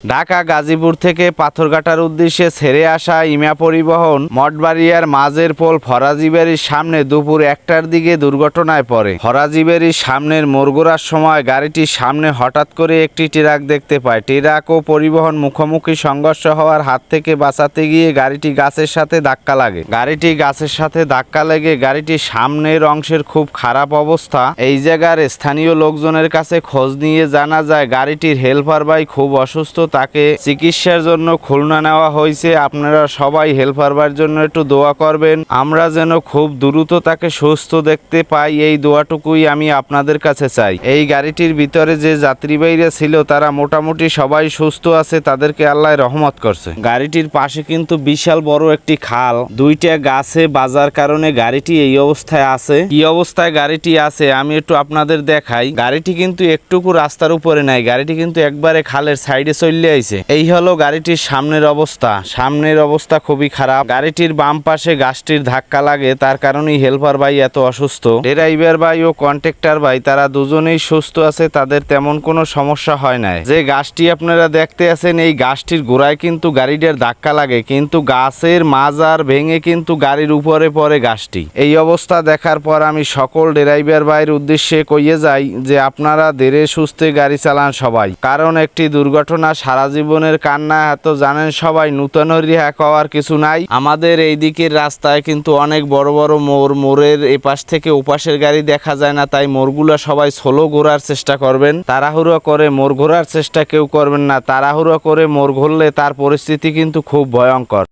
ঢাকা গাজীপুর থেকে পাথরঘাটার উদ্দেশ্যে ছেড়ে আসা ইমা পরিবহন মঠবাড়িয়ার মাঝের পোল ফরাজিবাড়ির সামনে দুপুর 1টার দিকে দুর্ঘটনায় পড়ে। ফরাজিবাড়ির সামনের মোড়ঘোরার সময় গাড়িটির সামনে হঠাৎ করে একটি ট্রাক দেখতে পায়। ট্রাক ও পরিবহন মুখোমুখি সংঘর্ষ হওয়ার হাত থেকে বাঁচাতে গিয়ে গাড়িটি গাছের সাথে ধাক্কা লাগে। গাড়িটি গাছের সাথে ধাক্কা লেগে গাড়িটির সামনের অংশের খুব খারাপ অবস্থা। এই জায়গার স্থানীয় লোকজনের কাছে খোঁজ নিয়ে জানা যায় গাড়িটির হেল্পার ভাই খুব অসুস্থ, তাকে চিকিৎসার জন্য খুলনা নেওয়া হয়েছে। আপনারা সবাই হেল্পার ভাইয়ের জন্য একটু দোয়া করবেন, আমরা যেন খুব দ্রুত তাকে সুস্থ দেখতে পাই, এই দোয়াটুকুই আমি আপনাদের কাছে চাই। এই গাড়িটির ভিতরে যে যাত্রীবাহীরা ছিল তারা মোটামুটি সবাই সুস্থ আছে, তাদেরকে আল্লাহ রহমত করছে। গাড়িটির পাশে কিন্তু বিশাল বড় একটি খাল, দুইটা গাছে বাজার কারণে গাড়িটি এই অবস্থায় আছে। কি অবস্থায় গাড়িটি আছে আমি একটু আপনাদের দেখাই। গাড়িটি কিন্তু একটুকু রাস্তার উপরে নাই, গাড়িটি কিন্তু একবারে খালের সাইডে চলে আইছে। এই হলো গাড়িটির সামনের অবস্থা। সামনের অবস্থা খুবই খারাপ। গাড়িটির বাম পাশে গাছটির ধাক্কা লাগে, তার কারণেই হেল্পার ভাই এত অসুস্থ। ড্রাইভার ভাই ও কন্ট্রাক্টর ভাই তারা দুজনেই সুস্থ আছে, তাদের তেমন কোনো সমস্যা হয় নাই। যে গাছটি আপনারা দেখতে আছেন এই গাছটির গোড়ায় কিন্তু গাড়িটার ধাক্কা লাগে, কিন্তু গাছের মাজার ভেঙে কিন্তু গাড়ির উপরে পড়ে গাছটি। এই অবস্থা দেখার পর আমি সকল ড্রাইভার ভাইয়ের উদ্দেশ্যে কইয়ে যাই যে আপনারা ধীরে সুস্থে গাড়ি চালান সবাই, কারণ একটি দুর্ঘটনা সারা জীবনের কান্না। এত জানেন সবাই, নূতন রিহা হওয়ার কিছু নাই। আমাদের এই দিকের রাস্তায় কিন্তু অনেক বড় বড় মোড়, মোড়ের এপাশ থেকে ওপাশের গাড়ি দেখা যায় না, তাই মোড়গুলো সবাই স্লো ঘোরার চেষ্টা করবেন। তাড়াহুড়ো করে মোড় ঘোরার চেষ্টা কেউ করবেন না, তাড়াহুড়ো করে মোড় ঘুরলে তার পরিস্থিতি কিন্তু খুব ভয়ঙ্কর।